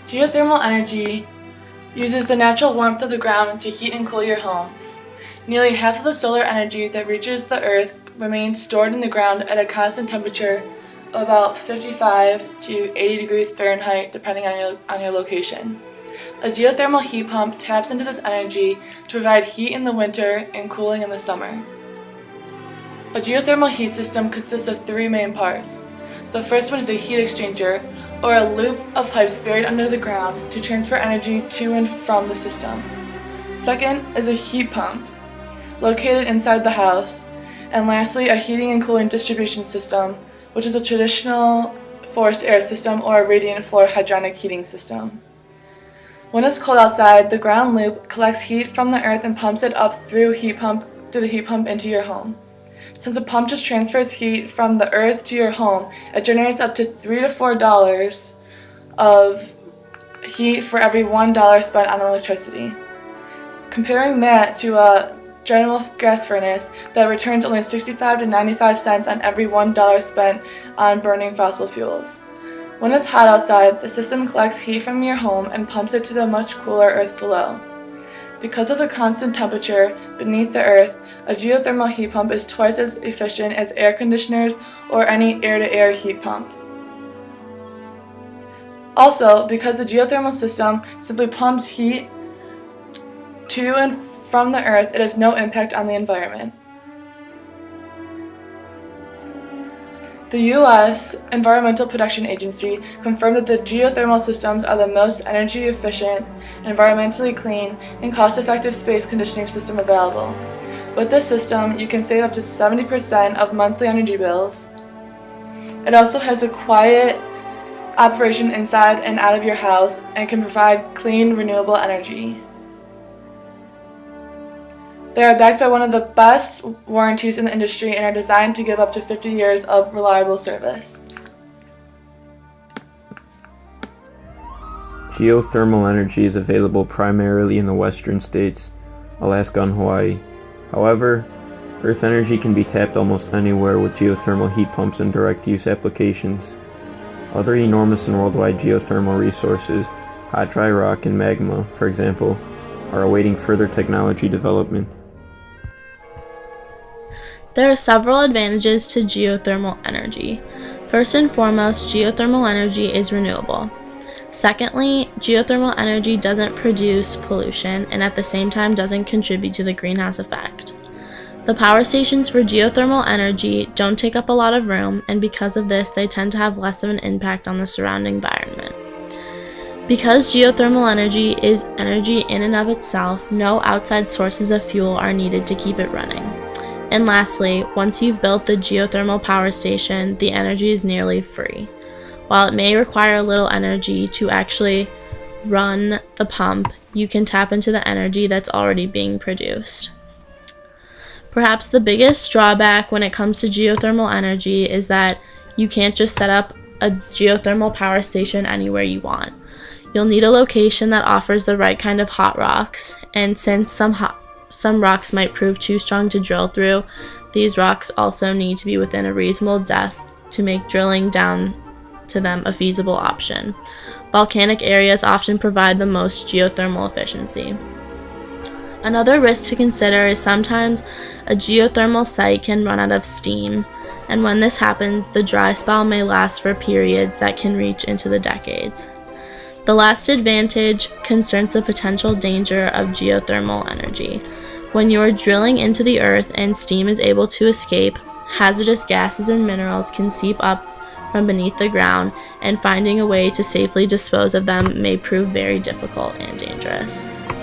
Geothermal energy uses the natural warmth of the ground to heat and cool your home. Nearly half of the solar energy that reaches the earth remains stored in the ground at a constant temperature of about 55 to 80 degrees Fahrenheit depending on your location. A geothermal heat pump taps into this energy to provide heat in the winter and cooling in the summer. A geothermal heat system consists of three main parts. The first one is a heat exchanger, or a loop of pipes buried under the ground to transfer energy to and from the system. Second is a heat pump, located inside the house. And lastly, a heating and cooling distribution system, which is a traditional forced air system or a radiant floor hydronic heating system. When it's cold outside, the ground loop collects heat from the earth and pumps it up through the heat pump into your home. Since the pump just transfers heat from the earth to your home, it generates up to $3 to $4 of heat for every $1 spent on electricity. Comparing that to a general gas furnace that returns only 65 to 95 cents on every $1 spent on burning fossil fuels. When it's hot outside, the system collects heat from your home and pumps it to the much cooler earth below. Because of the constant temperature beneath the earth, a geothermal heat pump is twice as efficient as air conditioners or any air-to-air heat pump. Also, because the geothermal system simply pumps heat to and from the earth, it has no impact on the environment. The U.S. Environmental Protection Agency confirmed that the geothermal systems are the most energy efficient, environmentally clean, and cost-effective space conditioning system available. With this system, you can save up to 70% of monthly energy bills. It also has a quiet operation inside and out of your house and can provide clean, renewable energy. They are backed by one of the best warranties in the industry and are designed to give up to 50 years of reliable service. Geothermal energy is available primarily in the western states, Alaska and Hawaii. However, earth energy can be tapped almost anywhere with geothermal heat pumps and direct use applications. Other enormous and worldwide geothermal resources, hot dry rock and magma, for example, are awaiting further technology development. There are several advantages to geothermal energy. First and foremost, geothermal energy is renewable. Secondly, geothermal energy doesn't produce pollution and at the same time doesn't contribute to the greenhouse effect. The power stations for geothermal energy don't take up a lot of room, and because of this, they tend to have less of an impact on the surrounding environment. Because geothermal energy is energy in and of itself, no outside sources of fuel are needed to keep it running. And lastly, once you've built the geothermal power station, the energy is nearly free. While it may require a little energy to actually run the pump, you can tap into the energy that's already being produced. Perhaps the biggest drawback when it comes to geothermal energy is that you can't just set up a geothermal power station anywhere you want. You'll need a location that offers the right kind of hot rocks, and since some rocks might prove too strong to drill through, these rocks also need to be within a reasonable depth to make drilling down to them a feasible option. Volcanic areas often provide the most geothermal efficiency. Another risk to consider is sometimes a geothermal site can run out of steam, and when this happens, the dry spell may last for periods that can reach into the decades. The last advantage concerns the potential danger of geothermal energy. When you're drilling into the earth and steam is able to escape, hazardous gases and minerals can seep up from beneath the ground, and finding a way to safely dispose of them may prove very difficult and dangerous.